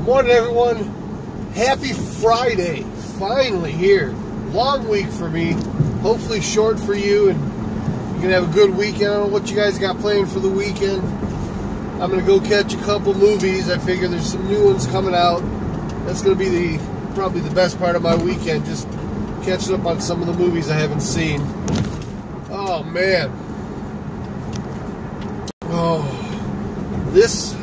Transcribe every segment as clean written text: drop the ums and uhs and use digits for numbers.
Morning, everyone. Happy Friday. Finally here. Long week for me. Hopefully short for you, and you can have a good weekend. I don't know what you guys got planned for the weekend. I'm going to go catch a couple movies. I figure there's some new ones coming out. That's going to be probably the best part of my weekend, just catching up on some of the movies I haven't seen. Oh, man. Oh, this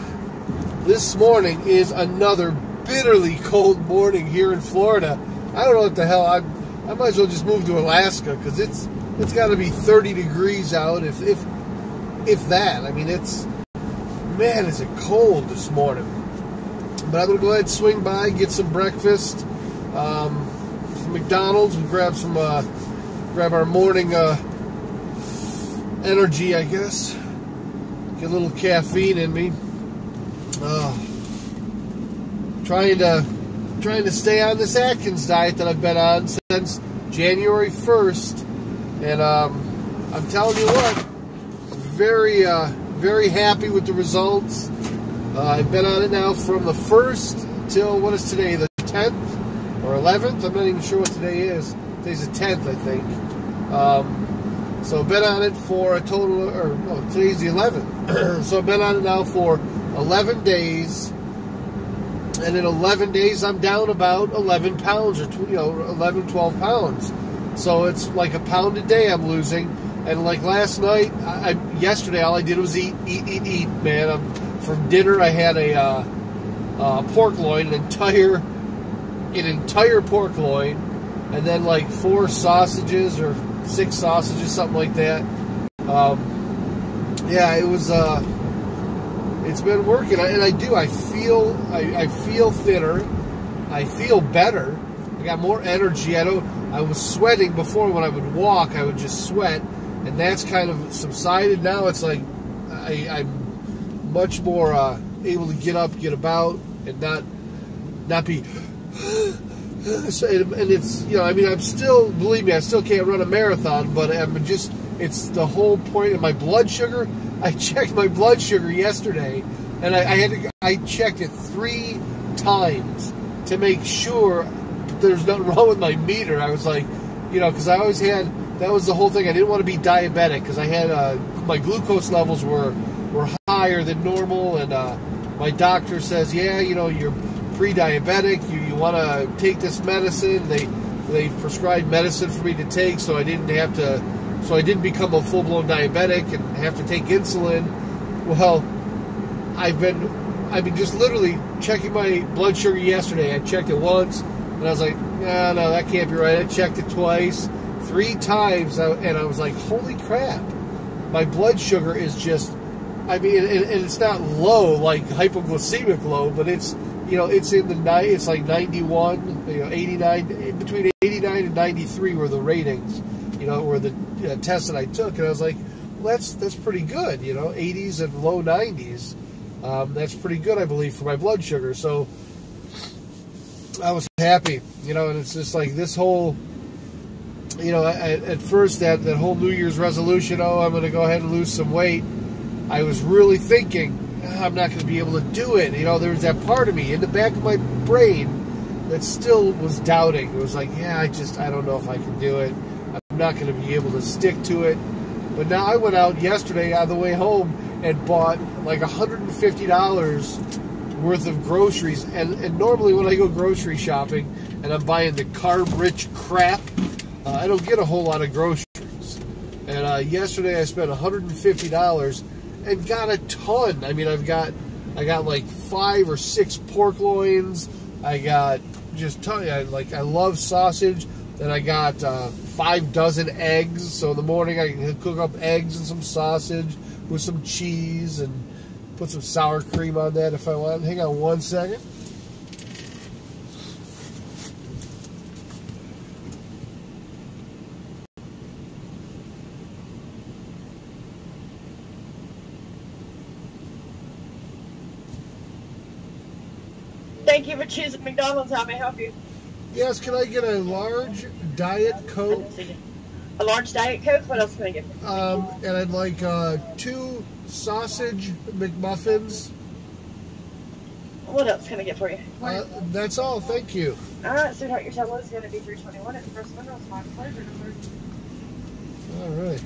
morning is another bitterly cold morning here in Florida. I don't know what the hell. I might as well just move to Alaska, because it's got to be 30 degrees out, if that. I mean, man, is it cold this morning. But I'm going to go ahead and swing by, get some breakfast from McDonald's. We grab our morning energy, I guess. Get a little caffeine in me. Trying to stay on this Atkins diet that I've been on since January 1st, and I'm telling you what, very happy with the results. I've been on it now from the 1st till, what is today, the 10th or 11th? I'm not even sure what today is. Today's the 10th, I think. So I've been on it for a total, today's the 11th. So I've been on it now for 11 days. And in 11 days, I'm down about 11 pounds, or 11, 12 pounds. So it's like a pound a day I'm losing. And like last night, yesterday, all I did was eat, man. For dinner, I had a pork loin, an entire pork loin, and then like 4 sausages or 6 sausages, something like that. Yeah, it was. It's been working, and I feel thinner. I feel better. I got more energy. I was sweating before. When I would walk, I would just sweat, and that's kind of subsided now. It's like I'm much more able to get up, get about, and not be. And it's, I mean, I'm still, believe me, I still can't run a marathon, but it's the whole point of my blood sugar. I checked my blood sugar yesterday, and I checked it 3 times to make sure there's nothing wrong with my meter. I was like, because I always had, that was the whole thing. I didn't want to be diabetic, because I had, my glucose levels were higher than normal, and my doctor says, yeah, you're pre-diabetic, you want to take this medicine. They prescribed medicine for me to take, so I didn't become a full-blown diabetic and have to take insulin. Well, I've been just literally checking my blood sugar yesterday. I checked it once, and I was like, no, that can't be right. I checked it twice, 3 times, and I was like, holy crap. My blood sugar is just, and it's not low, like hypoglycemic low, but it's, it's in the night. It's like 91, 89, between 89 and 93 were the ratings, were the tests that I took, and I was like, well, that's pretty good, 80s and low 90s. That's pretty good, I believe, for my blood sugar. So I was happy, and it's just like this whole, at first that whole New Year's resolution, I'm going to go ahead and lose some weight. I was really thinking, I'm not going to be able to do it. There was that part of me in the back of my brain that still was doubting. It was like, yeah, I don't know if I can do it. I'm not going to be able to stick to it. But now I went out yesterday on the way home and bought like $150 worth of groceries. And normally when I go grocery shopping and I'm buying the carb-rich crap, I don't get a whole lot of groceries. And yesterday I spent $150 and got a ton. I mean, I got like 5 or 6 pork loins. I got just I love sausage. Then I got 5 dozen eggs. So in the morning I can cook up eggs and some sausage with some cheese and put some sour cream on that if I want. Hang on one second. Thank you for choosing McDonald's. How may I help you? Yes, can I get a large Diet Coke? A large Diet Coke? What else can I get? And I'd like 2 sausage McMuffins. What else can I get for you? That's all. Thank you. All right, sweetheart, your total is going to be $321 at the first window. It's my pleasure. All right.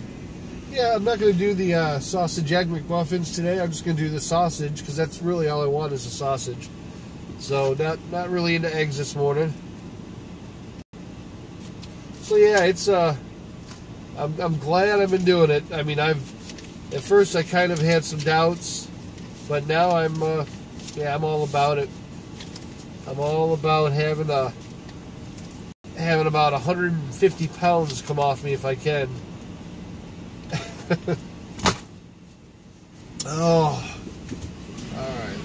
Yeah, I'm not going to do the sausage egg McMuffins today. I'm just going to do the sausage because that's really all I want is a sausage. So not really into eggs this morning. So yeah, it's I'm glad I've been doing it. I mean, at first I kind of had some doubts, but now I'm all about it. I'm all about having about 150 pounds come off me if I can. Oh, all right.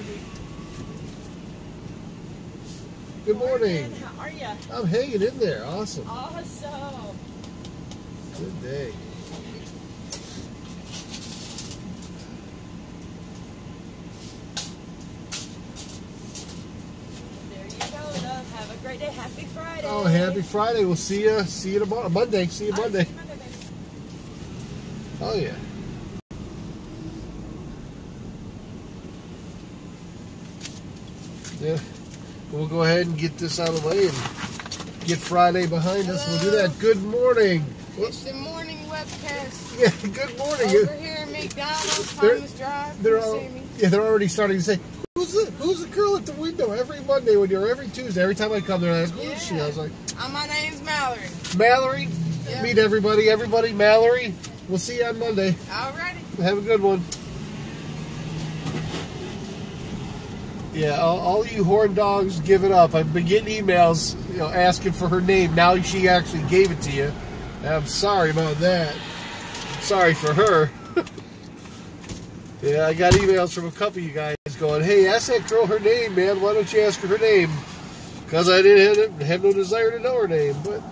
Good morning. How are you? I'm hanging in there. Awesome. Awesome. Good day. There you go, love. Have a great day. Happy Friday. Oh, happy Friday. We'll see you tomorrow. Monday. See you Monday. See you Monday, baby. Oh, yeah. Yeah. We'll go ahead and get this out of the way and get Friday behind us. We'll do that. Good morning. It's the morning webcast. Yeah, good morning. Over here at McDonald's, Thomas Drive. They're already starting to say, who's the girl at the window every Monday every Tuesday? Every time I come there, I ask, who is she? I was like, my name's Mallory. Mallory. Yep. Meet everybody. Everybody, Mallory. We'll see you on Monday. Alrighty. Have a good one. Yeah, all you horn dogs, give it up. I've been getting emails, asking for her name. Now she actually gave it to you. I'm sorry about that. I'm sorry for her. Yeah, I got emails from a couple of you guys going, hey, ask that girl her name, man. Why don't you ask her name? Because I didn't have no desire to know her name. But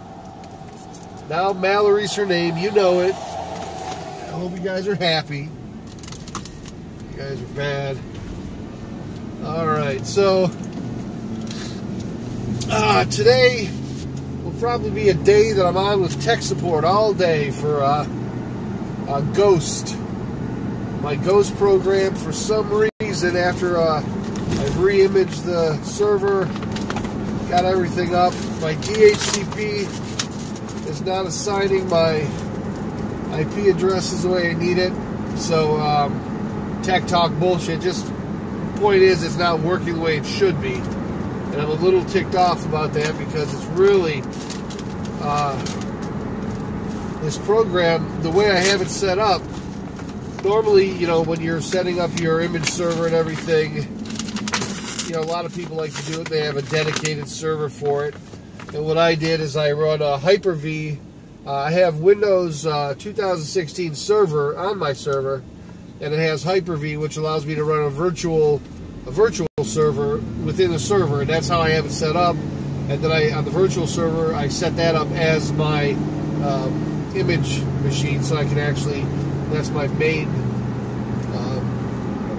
now Mallory's her name. You know it. I hope you guys are happy. You guys are bad. All right, so today will probably be a day that I'm on with tech support all day for Ghost. My Ghost program, for some reason, after I've re-imaged the server, got everything up, my DHCP is not assigning my IP addresses the way I need it. So tech talk bullshit. Just the point is, it's not working the way it should be, and I'm a little ticked off about that because it's really this program, the way I have it set up. Normally, when you're setting up your image server and everything, a lot of people like to do it. They have a dedicated server for it. And what I did is I run a Hyper-V. I have Windows 2016 server on my server, and it has Hyper-V, which allows me to run a virtual server within a server, and that's how I have it set up. And then on the virtual server, I set that up as my image machine, so I can actually, that's my main,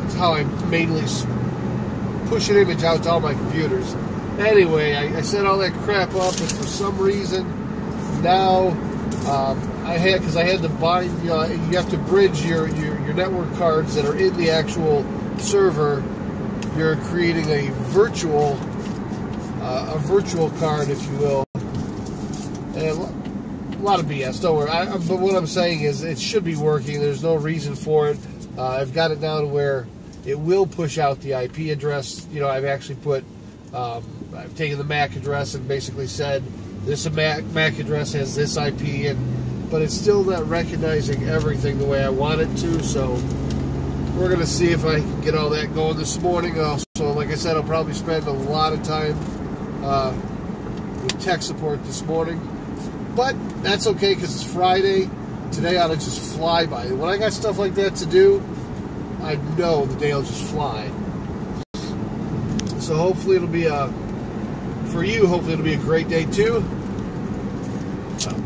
that's how I mainly push an image out to all my computers. Anyway, I set all that crap up, and for some reason now because I had to bind, you have to bridge your network cards that are in the actual server. You're creating a virtual card, if you will. And a lot of BS. Don't worry. But what I'm saying is, it should be working. There's no reason for it. I've got it down to where it will push out the IP address. I've actually put, I've taken the MAC address and basically said this MAC address has this IP, but it's still not recognizing everything the way I want it to. So we're going to see if I can get all that going this morning. So like I said, I'll probably spend a lot of time with tech support this morning. But that's okay because it's Friday. Today ought to just fly by. When I got stuff like that to do, I know the day will just fly. So hopefully it'll be for you, hopefully it'll be a great day too.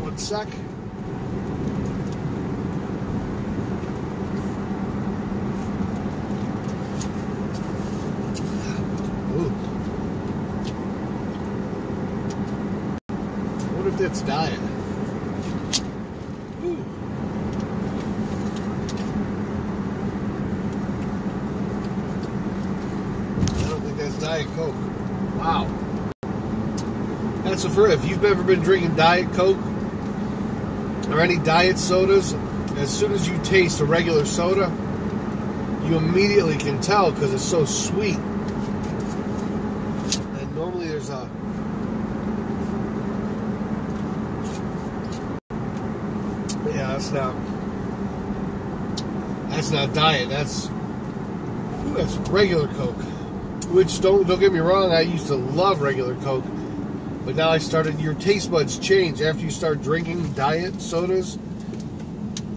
One sec. I wonder if that's diet. Ooh. I don't think that's diet. Diet Coke. Wow. That's the first. If you've ever been drinking Diet Coke or any diet sodas, as soon as you taste a regular soda, you immediately can tell because it's so sweet. And normally there's a... Yeah, that's not diet. That's regular Coke. Which don't get me wrong, I used to love regular Coke, but now I started. Your taste buds change after you start drinking diet sodas.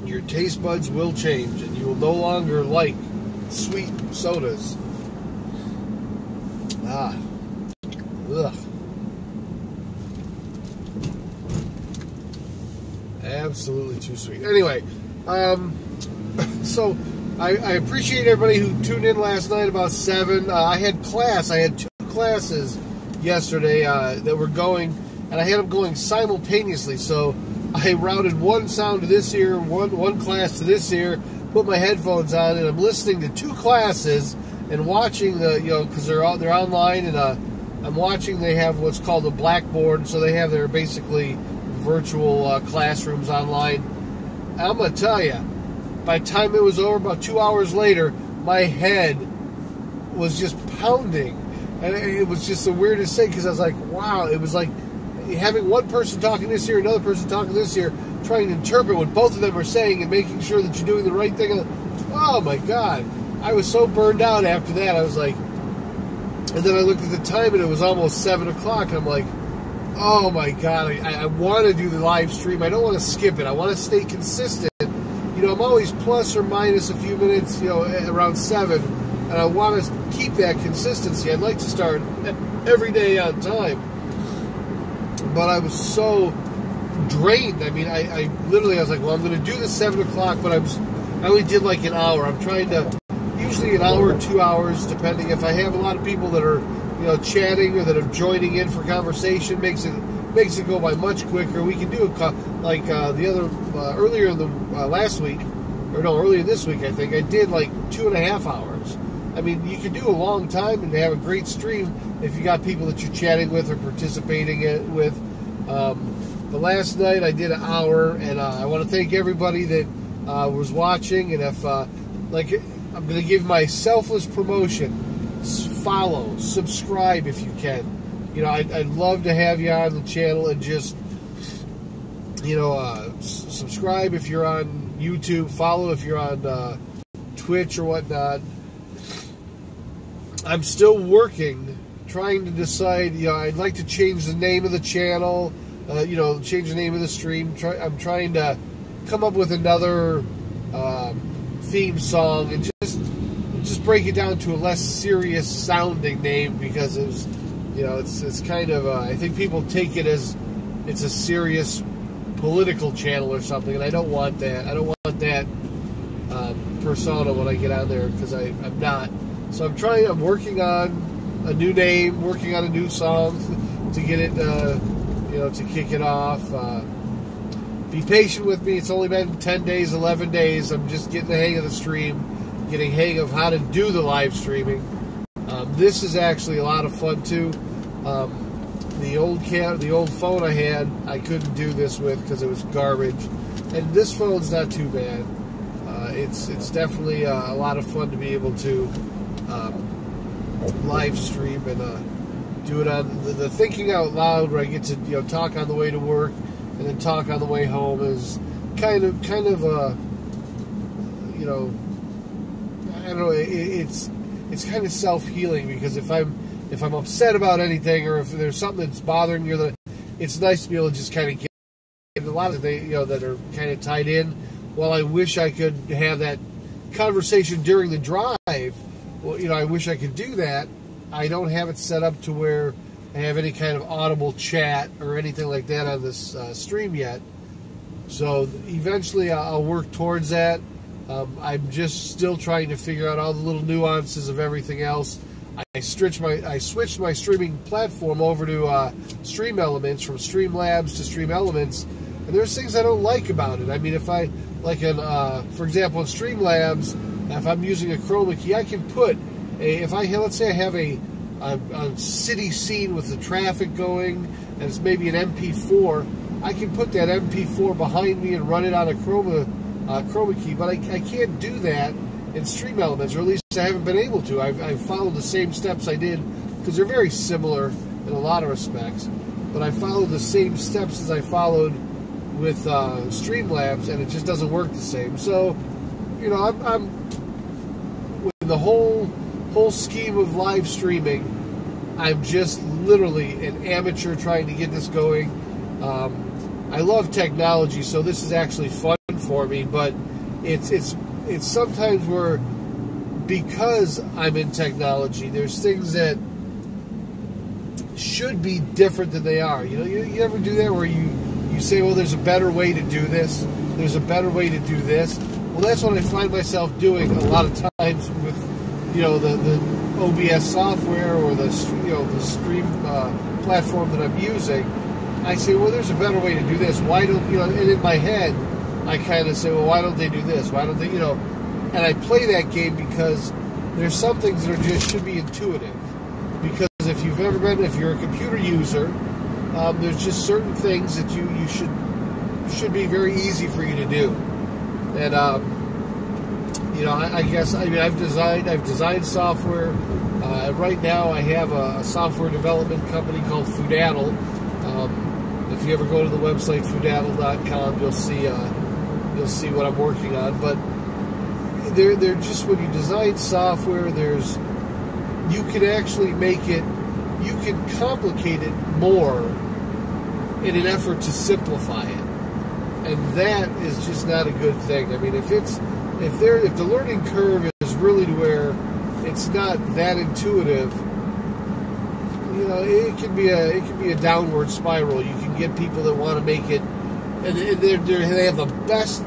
Your taste buds will change, and you will no longer like sweet sodas. Ugh. Absolutely too sweet. Anyway, so I appreciate everybody who tuned in last night about 7. I had class. I had 2 classes yesterday that were going, and I had them going simultaneously. So I routed one sound to this ear, one class to this ear, put my headphones on, and I'm listening to 2 classes and watching the, because they're online, and I'm watching. They have what's called a Blackboard, so they have their basically virtual classrooms online. I'm gonna tell you, by the time it was over, about 2 hours later, my head was just pounding, and it was just the weirdest thing because I was like, wow, it was like having one person talking this year, another person talking this year, trying to interpret what both of them are saying and making sure that you're doing the right thing. Oh my God, I was so burned out after that. I was like, and then I looked at the time and it was almost 7 o'clock, and I'm like, oh my God, I want to do the live stream. I don't want to skip it. I want to stay consistent. I'm always plus or minus a few minutes, around 7, and I want to keep that consistency. I'd like to start every day on time, but I was so drained. I mean, I literally, I was like, well, I'm going to do the 7 o'clock, but I only did like an hour. I'm trying to, usually an hour, 2 hours, depending. If I have a lot of people that are, chatting or that are joining in for conversation, makes it go by much quicker. We can do like the other earlier in the last week, or no, earlier this week I think I did like 2.5 hours. I mean, you can do a long time and have a great stream if you got people that you're chatting with or participating with. The last night I did an hour, and I want to thank everybody that was watching. And if I'm going to give my selfless promotion. Follow, subscribe if you can. I'd love to have you on the channel, and just, subscribe if you're on YouTube, follow if you're on Twitch or whatnot. I'm still working, trying to decide, I'd like to change the name of the channel, change the name of the stream. I'm trying to come up with another theme song and just break it down to a less serious sounding name, because it's kind of I think people take it as it's a serious political channel or something, and I don't want that. I don't want that persona when I get on there, because I'm not. So I'm working on a new name, working on a new song to get it, to kick it off. Be patient with me. It's only been 10 days, 11 days. I'm just getting the hang of the stream. Getting hang of how to do the live streaming. This is actually a lot of fun too. The old phone I had, I couldn't do this with because it was garbage, and this phone's not too bad. It's definitely a lot of fun to be able to live stream and do it on the Thinking Out Loud, where I get to talk on the way to work and then talk on the way home. Is kind of I don't know. It's kind of self-healing, because if I'm upset about anything, or if there's something that's bothering you, it's nice to be able to just kind of get a lot of things that are kind of tied in. While I wish I could have that conversation during the drive, well, I wish I could do that. I don't have it set up to where I have any kind of audible chat or anything like that on this stream yet. So eventually I'll work towards that. I'm just still trying to figure out all the little nuances of everything else. I switched my streaming platform over to Stream Elements, from Streamlabs to Stream Elements, and there's things I don't like about it. I mean, if I for example, in Streamlabs, if I'm using a chroma key, I can put let's say I have a a city scene with the traffic going, and it's maybe an MP4, I can put that MP4 behind me and run it on a chroma key, but I can't do that in Stream Elements, or at least I haven't been able to. I've followed the same steps I did, because they're very similar in a lot of respects, but I followed the same steps as I followed with Streamlabs, and it just doesn't work the same. So, you know, I'm with the whole scheme of live streaming, I'm just literally an amateur trying to get this going. I love technology, so this is actually fun for me, but it's sometimes where, because I'm in technology, there's things that should be different than they are. You know, you ever do that where you say, well, there's a better way to do this, there's a better way to do this. Well, that's what I find myself doing a lot of times with, you know, the OBS software or the stream platform that I'm using. I say, well, there's a better way to do this. Why don't, you know, and in my head, I kind of say, well, why don't they do this? Why don't they, you know, and I play that game because there's some things that should be intuitive. Because if you're a computer user, there's just certain things that you should be very easy for you to do. And, you know, I guess, I mean, I've designed software. Right now I have a software development company called Foodaddle. If you ever go to the website foodaddle.com, you'll see what I'm working on. But they're just, when you design software, you can actually you can complicate it more in an effort to simplify it, and that is just not a good thing. I mean, if the learning curve is really to where it's not that intuitive, you know, it can be a downward spiral. You can get people that want to make it, and they have the best,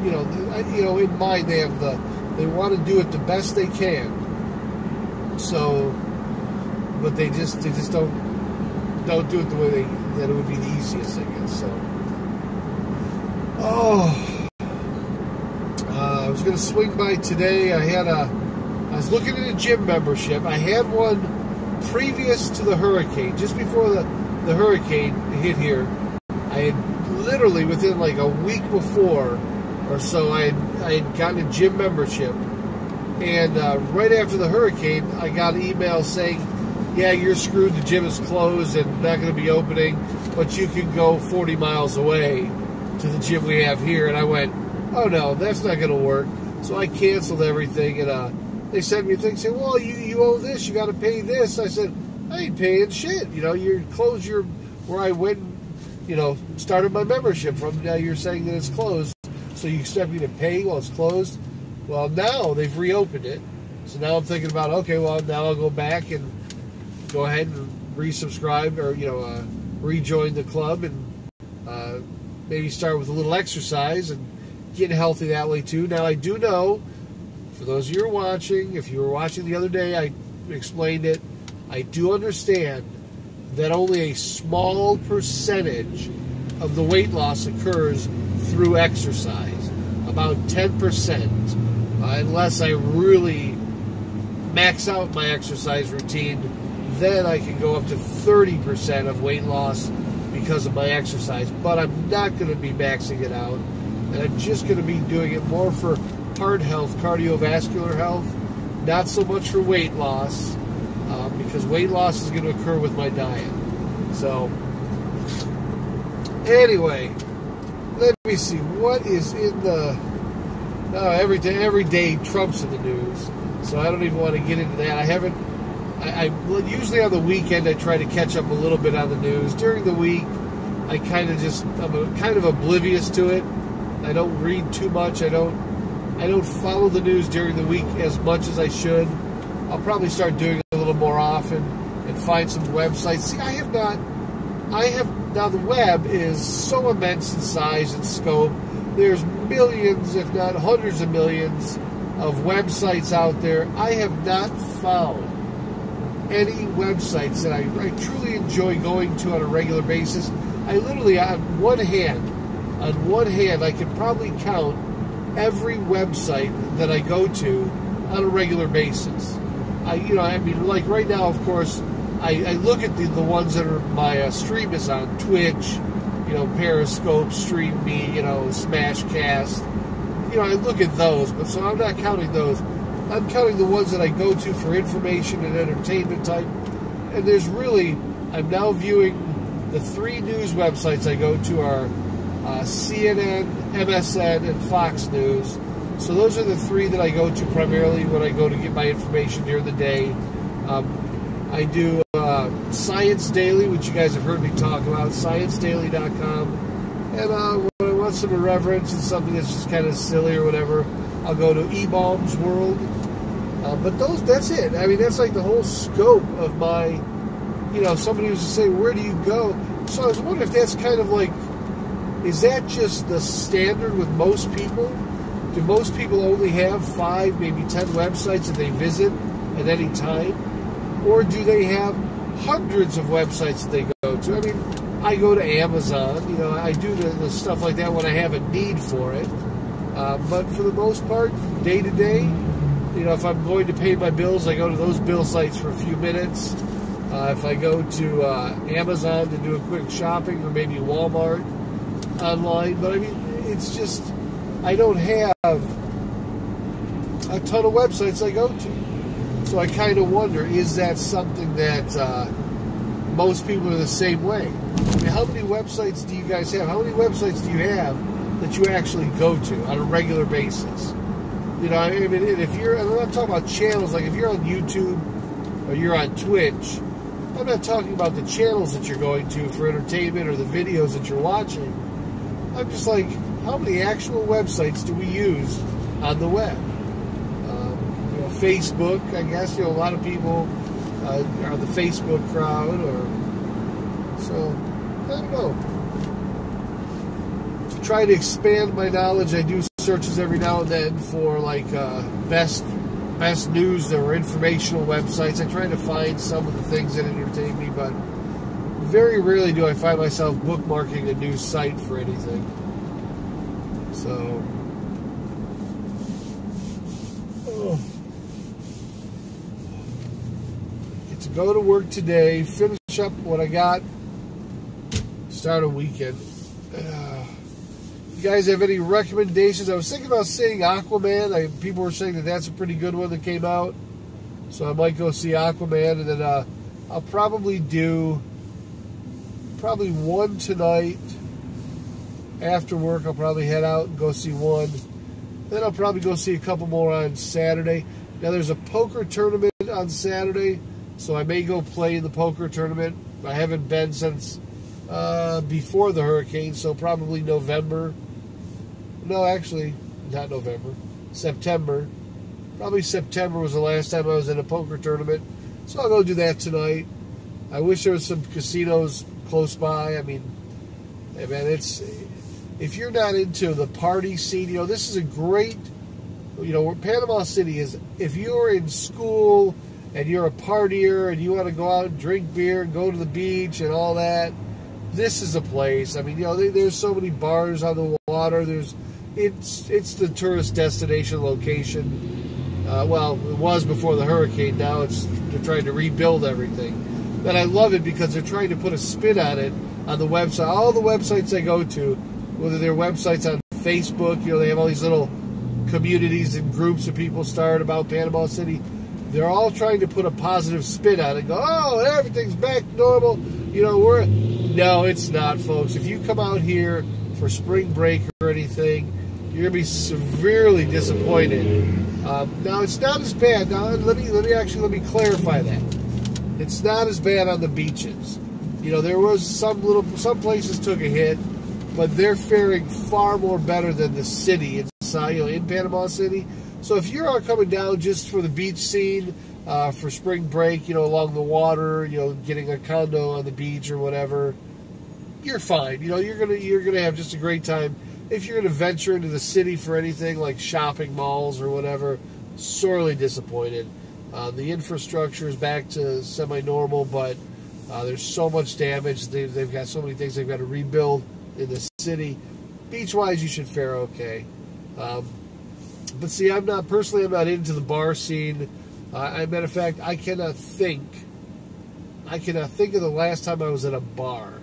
you know, in mind. They want to do it the best they can. So, but they just don't do it the way that it would be the easiest, I guess. So, I was going to swing by today. I was looking at a gym membership. I had one previous to the hurricane, just before the hurricane hit here. I had literally, within like a week before or so, I had gotten a gym membership. And right after the hurricane, I got an email saying, yeah, you're screwed, the gym is closed and not going to be opening, but you can go 40 miles away to the gym we have here. And I went, oh no, that's not going to work. So I canceled everything, and they sent me a thing saying, well, you owe this, you got to pay this. I said, I ain't paying shit. You know, you're closed where I went, you know, started my membership from. Now you're saying that it's closed, so you expect me to pay while it's closed? Well, now they've reopened it, so now I'm thinking about, okay, well, now I'll go back and go ahead and resubscribe, or, you know, rejoin the club, and maybe start with a little exercise and get healthy that way too. Now, I do know, for those of you who are watching, if you were watching the other day, I explained it, I do understand that only a small percentage of the weight loss occurs through exercise, about 10%. Unless I really max out my exercise routine, then I can go up to 30% of weight loss because of my exercise. But I'm not going to be maxing it out, and I'm just going to be doing it more for heart health, cardiovascular health, not so much for weight loss, because weight loss is going to occur with my diet. So, anyway, let me see, what is in the... every day Trump's in the news, so I don't even want to get into that. I usually on the weekend I try to catch up a little bit on the news. During the week, I'm kind of oblivious to it. I don't read too much. I don't follow the news during the week as much as I should. I'll probably start doing it a little more often and find some websites. See, now the web is so immense in size and scope. There's millions, if not hundreds of millions, of websites out there. I have not found any websites that I truly enjoy going to on a regular basis. I literally, on one hand, I could probably count every website that I go to on a regular basis. I mean, like right now, of course, I look at the ones that are my stream is on Twitch, Periscope, Stream Me, Smashcast. I look at those, but so I'm not counting those. I'm counting the ones that I go to for information and entertainment type. And there's really, I'm now viewing the 3 news websites I go to are CNN, MSN, and Fox News. So those are the 3 that I go to primarily when I go to get my information during the day. I do Science Daily, which you guys have heard me talk about, ScienceDaily.com. And when I want some irreverence and something that's just kind of silly or whatever, I'll go to eBaum's World. But that's it. I mean, that's like the whole scope of my, somebody was to say, where do you go? So I was wondering if that's kind of like, is that just the standard with most people? Do most people only have 5, maybe 10 websites that they visit at any time? Or do they have hundreds of websites that they go to? I mean, I go to Amazon, I do the stuff like that when I have a need for it. But for the most part, day to day, if I'm going to pay my bills, I go to those bill sites for a few minutes. If I go to Amazon to do a quick shopping, or maybe Walmart online, but I mean, it's just, I don't have a ton of websites I go to. So I kind of wonder, is that something that most people are the same way? I mean, how many websites do you guys have? How many websites do you have that you actually go to on a regular basis? I mean, and if you're, and I'm not talking about channels, like if you're on YouTube or you're on Twitch, I'm not talking about the channels that you're going to for entertainment or the videos that you're watching. I'm just like, how many actual websites do we use on the web? Facebook, I guess, a lot of people are the Facebook crowd, so I don't know. To try to expand my knowledge, I do searches every now and then for like best news or informational websites. I try to find some of the things that entertain me, but very rarely do I find myself bookmarking a news site for anything. So, get to go to work today, finish up what I got, start a weekend. You guys have any recommendations? I was thinking about seeing Aquaman. People were saying that that's a pretty good one that came out, so I might go see Aquaman, and then I'll probably do one tonight. After work, I'll probably head out and go see one. Then I'll probably go see a couple more on Saturday. Now, there's a poker tournament on Saturday, so I may go play in the poker tournament. I haven't been since before the hurricane, so probably November. No, actually, not November. September. Probably September was the last time I was in a poker tournament. So I'll go do that tonight. I wish there was some casinos close by. I mean, hey man, if you're not into the party scene, this is a great, Panama City is, if you're in school and you're a partier and you want to go out and drink beer and go to the beach and all that, this is a place. I mean, there's so many bars on the water. It's the tourist destination location. Well, it was before the hurricane. Now they're trying to rebuild everything. And I love it because they're trying to put a spin on it on the website. All the websites I go to, whether they're websites on Facebook, they have all these little communities and groups that people start about Panama City. They're all trying to put a positive spin on it. Go, oh, everything's back to normal. No, it's not, folks. If you come out here for spring break or anything, you're gonna be severely disappointed. Now, it's not as bad. Now, let me clarify that. It's not as bad on the beaches. There was some places took a hit, but they're faring far more better than the city inside, in Panama City. So if you're coming down just for the beach scene, for spring break, along the water, getting a condo on the beach or whatever, you're fine. You're gonna have just a great time. If you're gonna venture into the city for anything like shopping malls or whatever, sorely disappointed. The infrastructure is back to semi-normal, but there's so much damage. They've got so many things they've got to rebuild in the city. Beach-wise, you should fare okay. But see, I'm not into the bar scene. Matter of fact, I cannot think of the last time I was at a bar.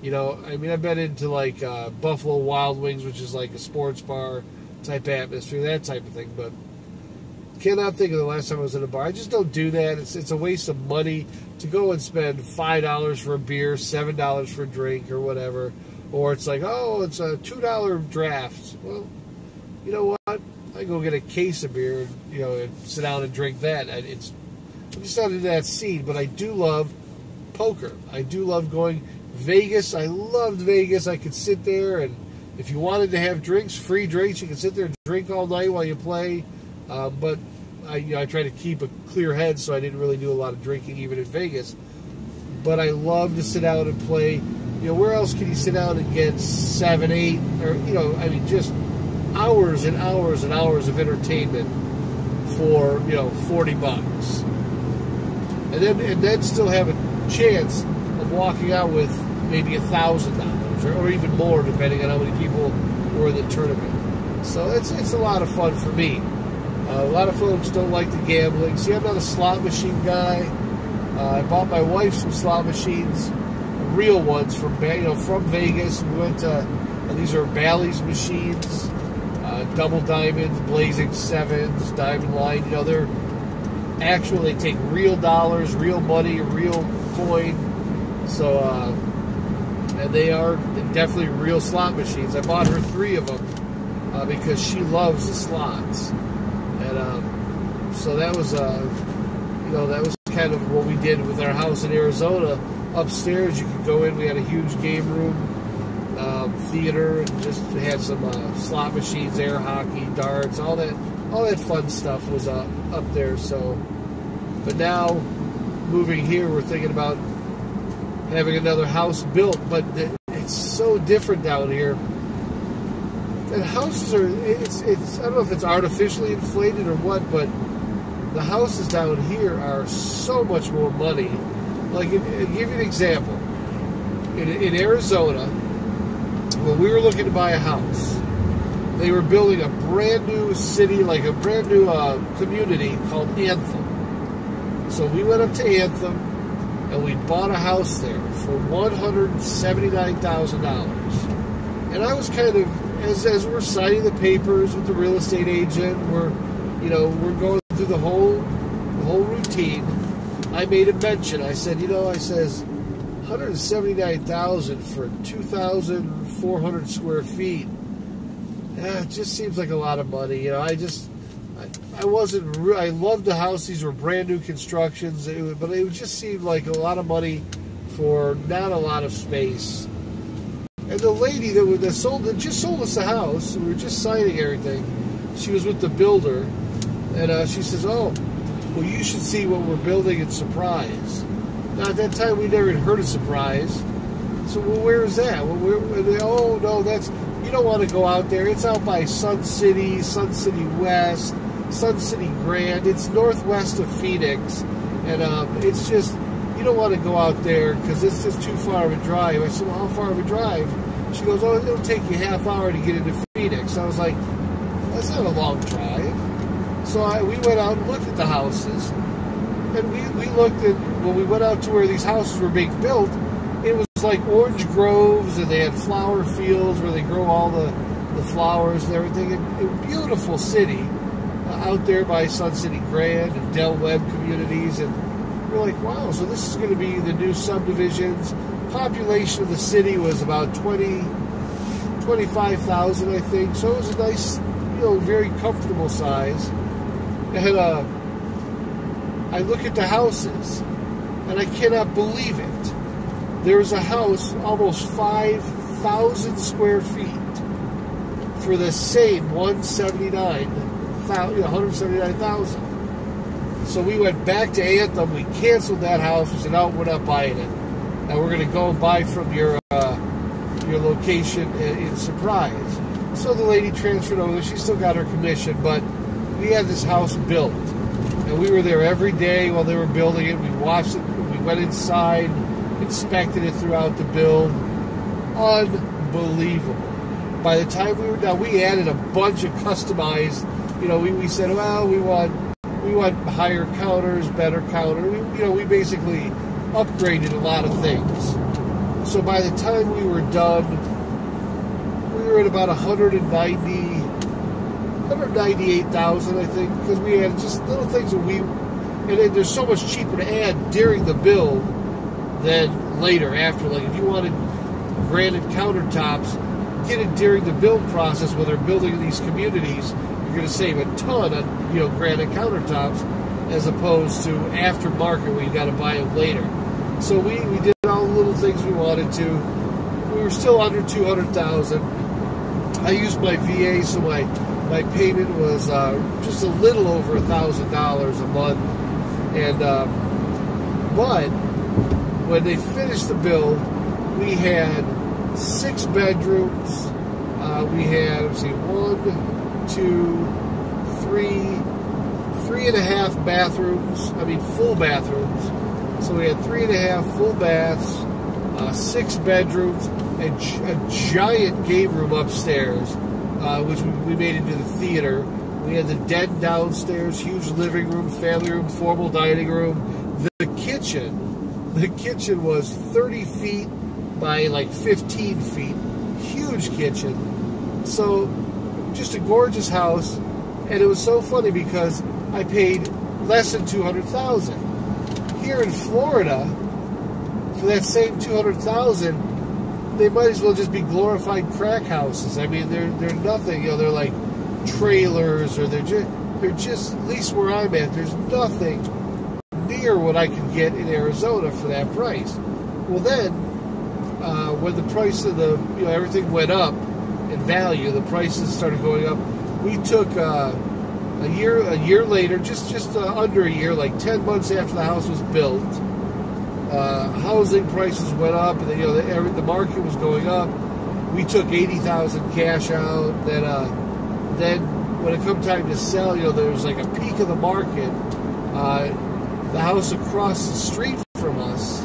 You know, I mean, I've been into like Buffalo Wild Wings, which is like a sports bar type atmosphere, that type of thing. But cannot think of the last time I was at a bar. I just don't do that. It's a waste of money to go and spend $5 for a beer, $7 for a drink, or whatever. Or it's like, oh, it's a $2 draft. Well, you know what? I go get a case of beer, you know, and sit down and drink that. I'm just not into that scene, but I do love poker. I do love going Vegas. I loved Vegas. I could sit there, and if you wanted to have drinks, free drinks, you could sit there and drink all night while you play. But I try to keep a clear head, so I didn't really do a lot of drinking even in Vegas. But I love to sit down and play. You know, where else can you sit down and get 7, 8, or, you know, I mean, just hours and hours and hours of entertainment for, you know, $40, and then still have a chance of walking out with maybe $1,000 or even more, depending on how many people were in the tournament. So it's a lot of fun for me. A lot of folks don't like the gambling. See, I'm not a slot machine guy. I bought my wife some slot machines, real ones from Vegas. We went to these are Bally's machines, double diamonds, blazing sevens, diamond line. You know, they're actual. They take real dollars, real money, real coin. So, and they are definitely real slot machines. I bought her 3 of them because she loves the slots. And so that was, you know, that was kind of what we did with our house in Arizona. Upstairs, you could go in. We had a huge game room, theater, and just had some slot machines, air hockey, darts, all that fun stuff was up there. So, but now moving here, we're thinking about having another house built. But it's so different down here. And houses are, I don't know if it's artificially inflated or what, but the houses down here are so much more money. Like, I'll give you an example. In Arizona, when we were looking to buy a house, they were building a brand new city, like a brand new community called Anthem. So we went up to Anthem, and we bought a house there for $179,000. And I was kind of, as we're signing the papers with the real estate agent, we're going through the whole routine. I made a mention. I said, $179,000 for 2,400 square feet. It just seems like a lot of money. You know, I loved the house. These were brand new constructions, but it just seemed like a lot of money for not a lot of space. And the lady that just sold us the house, we were just signing everything. She was with the builder, and she says, "Oh, well, you should see what we're building in Surprise." Now, at that time, we never had heard of Surprise. So, well, where is that? Well, no, you don't want to go out there. It's out by Sun City West, Sun City Grand. It's northwest of Phoenix, and it's just, you don't want to go out there because it's just too far of a drive. I said, well, how far of a drive? She goes, oh, it'll take you half hour to get into Phoenix. I was like, that's not a long drive. So we went out and looked at the houses, and we looked at, when we went out to where these houses were being built, it was like orange groves, and they had flower fields where they grow all the flowers and everything. And a beautiful city out there by Sun City Grand and Del Webb communities, and we're like, wow, so this is going to be the new subdivisions. Population of the city was about 25,000, I think. So it was a nice, very comfortable size. And I look at the houses, and I cannot believe it. There's a house almost 5,000 square feet for the same 179,000. So we went back to Anthem. We canceled that house. We said, no, we're not buying it. Now we're going to go and buy from your location in Surprise. So the lady transferred over. She still got her commission, but we had this house built. And we were there every day while they were building it. We watched it. We went inside, inspected it throughout the build. Unbelievable. By the time we were done, we added a bunch of customized, we said, well, we want we want higher counters, better counter. We basically upgraded a lot of things. So by the time we were done, we were at about 198,000, I think, because we had just little things that and then they're so much cheaper to add during the build than later, after. Like if you wanted granite countertops, get it during the build process when they're building these communities. You're going to save a ton on granite countertops, as opposed to aftermarket where you got to buy them later. So we did all the little things we wanted to. We were still under 200,000. I used my VA, so my payment was just a little over $1,000 a month. And but when they finished the build, we had 6 bedrooms. We had, let's see, 1, 2, 3, 3.5 bathrooms. I mean, full bathrooms. So we had 3.5 full baths, 6 bedrooms, a giant game room upstairs, which we made into the theater. We had the den downstairs, huge living room, family room, formal dining room. The kitchen was 30 feet by like 15 feet. Huge kitchen. So just a gorgeous house. And it was so funny because I paid less than $200,000. Here in Florida, for that same $200,000, they might as well just be glorified crack houses. I mean, they're nothing. They're like trailers, or they're just, at least where I'm at, there's nothing near what I could get in Arizona for that price. Well, then when the price of everything went up in value, the prices started going up. We took a year later, just under a year, like 10 months after the house was built, housing prices went up, and the market was going up. We took $80,000 cash out. Then when it come time to sell, there was like a peak of the market. The house across the street from us,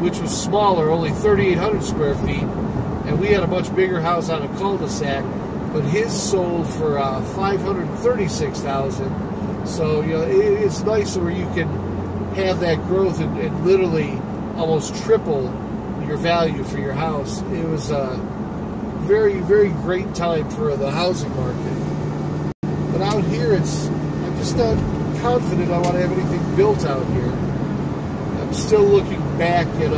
which was smaller, only 3,800 square feet, and we had a much bigger house on a cul-de-sac, but his sold for $536,000. So it's nice where you can have that growth and literally almost triple your value for your house. It was a very, very great time for the housing market. But out here, I'm just not confident I want to have anything built out here. I'm still looking back at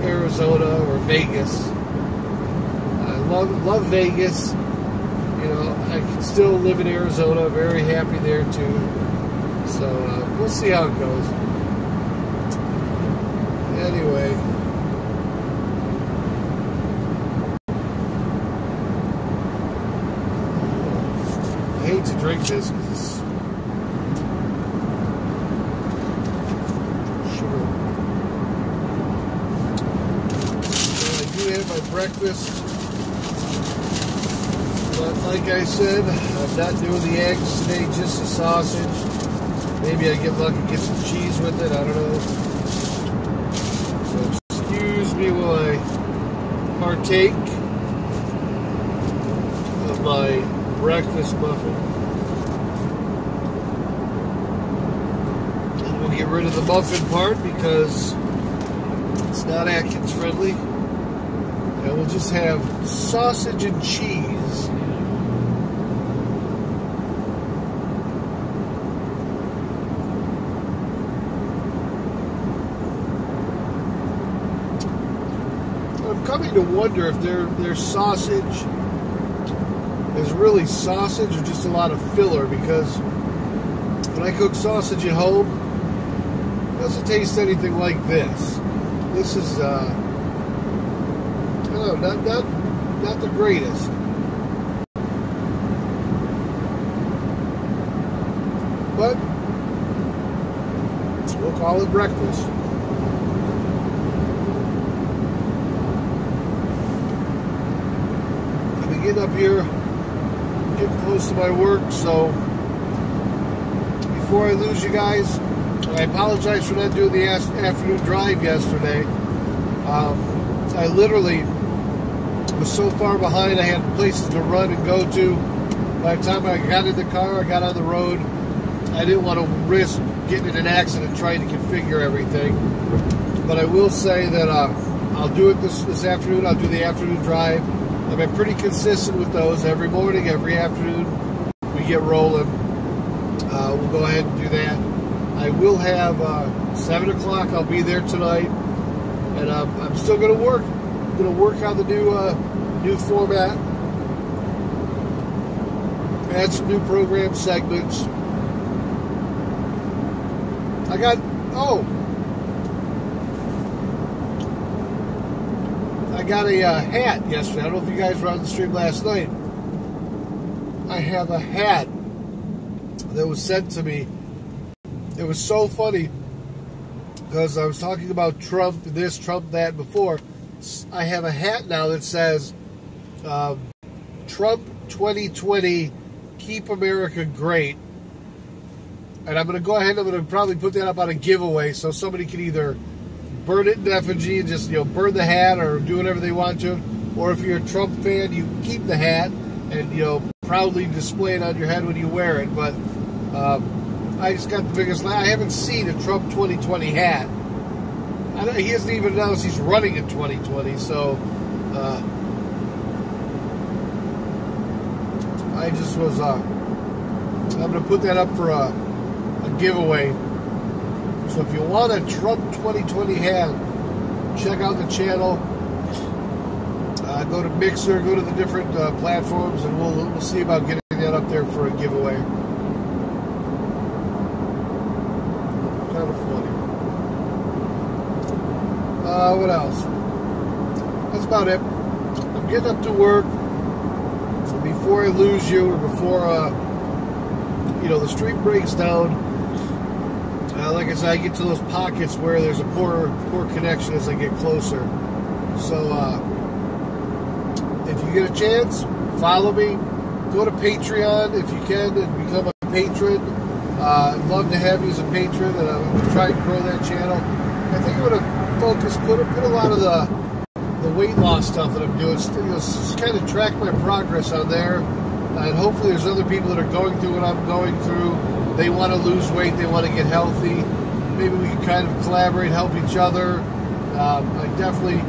Arizona or Vegas. I love Vegas. I can still live in Arizona. Very happy there too. So we'll see how it goes. Anyway, I hate to drink this because it's sugar. So I do have my breakfast. But like I said, I'm not doing the eggs today, just the sausage. Maybe I get lucky and get some cheese with it, I don't know. So excuse me while I partake of my breakfast muffin. And we'll get rid of the muffin part because it's not Atkins friendly. And we'll just have sausage and cheese. I'm coming to wonder if their sausage is really sausage or just a lot of filler, because when I cook sausage at home, it doesn't taste anything like this. This is not the greatest. But we'll call it breakfast. I'm getting up here, getting close to my work, so before I lose you guys, I apologize for not doing the afternoon drive yesterday. I literally was so far behind, I had places to run and go to. By the time I got in the car, I got on the road, I didn't want to risk getting in an accident trying to configure everything. But I will say that I'll do it this afternoon. I'll do the afternoon drive. I've been pretty consistent with those. Every morning, every afternoon, we get rolling. We'll go ahead and do that. I will have 7 o'clock. I'll be there tonight. And I'm still going to work. I'm going to work on the new format. Add some new program segments. I got a hat yesterday. I don't know if you guys were on the stream last night. I have a hat that was sent to me. It was so funny because I was talking about Trump this, Trump that before. I have a hat now that says Trump 2020, Keep America Great. And I'm going to go ahead and I'm going to probably put that up on a giveaway so somebody can either burn it in effigy and just, burn the hat or do whatever they want to. Or if you're a Trump fan, you keep the hat and, proudly display it on your head when you wear it. But I just got the biggest laugh. I haven't seen a Trump 2020 hat. He hasn't even announced he's running in 2020. So I just was, I'm going to put that up for a giveaway. So if you want a Trump 2020 hat, check out the channel. Go to Mixer, go to the different platforms, and we'll see about getting that up there for a giveaway. Kind of funny. What else? That's about it. I'm getting up to work. So before I lose you, or before the stream breaks down. Like I said, I get to those pockets where there's a poor connection as I get closer. So if you get a chance, follow me. Go to Patreon if you can and become a patron. I'd love to have you as a patron, and I'm going to try and grow that channel. I think I'm going to focus, put a lot of the weight loss stuff that I'm doing, just kind of track my progress on there. And hopefully there's other people that are going through what I'm going through. They want to lose weight, they want to get healthy. Maybe we can kind of collaborate, help each other. I definitely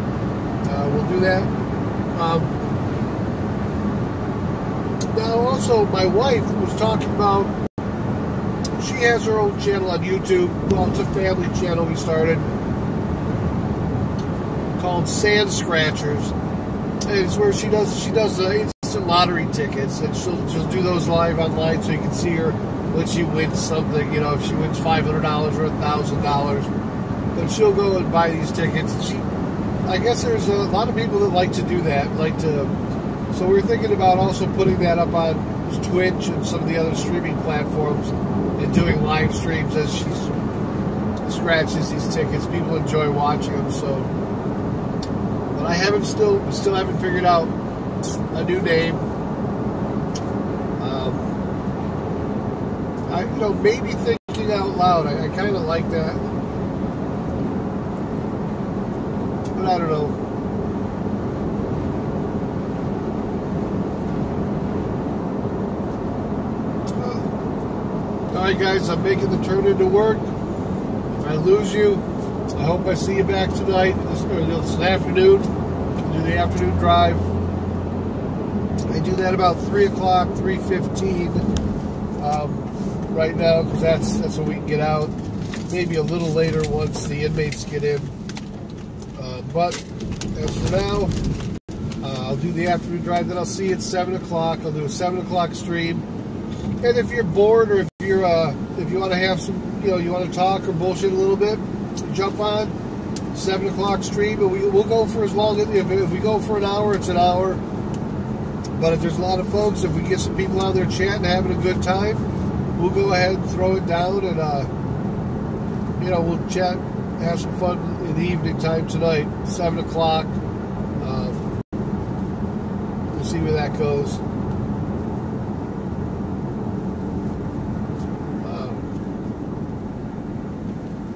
will do that. Now also, my wife was talking about, she has her own channel on YouTube. Well, it's a family channel we started called Sand Scratchers. And it's where she does instant lottery tickets, and she'll do those live online so you can see her when she wins something, if she wins $500 or $1,000, then she'll go and buy these tickets. And I guess there's a lot of people that like to do that, so we're thinking about also putting that up on Twitch and some of the other streaming platforms and doing live streams as she scratches these tickets. People enjoy watching them, so. But I still haven't figured out a new name. Maybe thinking out loud. I kind of like that. But I don't know. Alright guys, I'm making the turn into work. If I lose you, I hope I see you back tonight, this afternoon. Do the afternoon drive. I do that about 3 o'clock, 3:15 right now, because that's when we can get out. Maybe a little later once the inmates get in. But as for now, I'll do the afternoon drive. Then I'll see you at 7 o'clock. I'll do a 7 o'clock stream. And if you're bored, or if you want to have some, you want to talk or bullshit a little bit, jump on 7 o'clock stream. But we'll go for as long as, if we go for an hour, it's an hour. But if there's a lot of folks, if we get some people out there chatting, having a good time, we'll go ahead and throw it down, and we'll chat, have some fun in the evening time tonight, 7 o'clock. We'll see where that goes.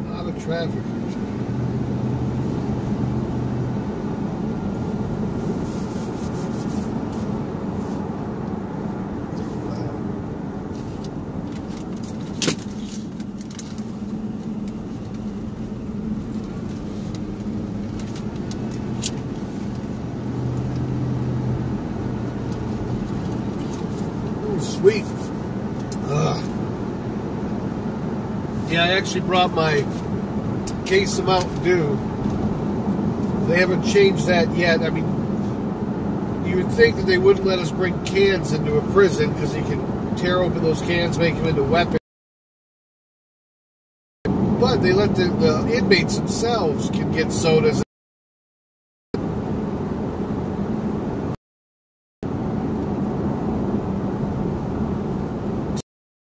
A lot of traffic. Yeah, I actually brought my case of Mountain Dew. They haven't changed that yet. I mean, you would think that they wouldn't let us bring cans into a prison because you can tear open those cans, make them into weapons. But they let the inmates themselves can get sodas.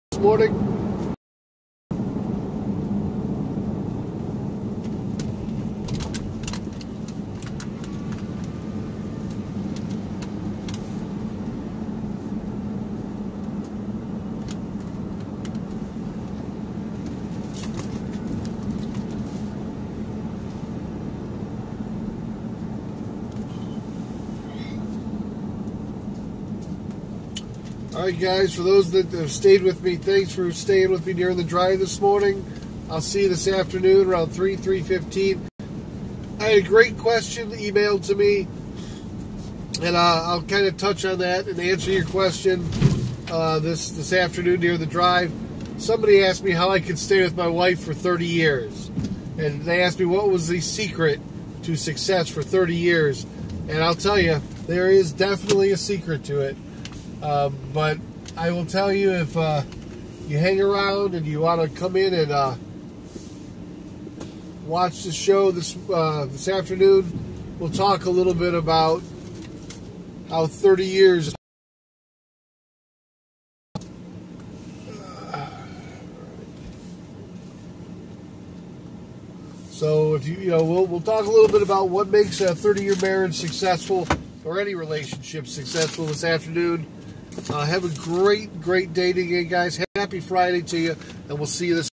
This morning. Alright guys, for those that have stayed with me, thanks for staying with me during the drive this morning. I'll see you this afternoon around 3:15. I had a great question emailed to me, and I'll kind of touch on that and answer your question this afternoon during the drive. Somebody asked me how I could stay with my wife for 30 years. And they asked me what was the secret to success for 30 years. And I'll tell you, there is definitely a secret to it. But I will tell you, if you hang around and you want to come in and watch the show this afternoon, we'll talk a little bit about how 30 years. So if we'll talk a little bit about what makes a 30-year marriage successful, or any relationship successful, this afternoon. Have a great day today, guys. Happy Friday to you, and we'll see you this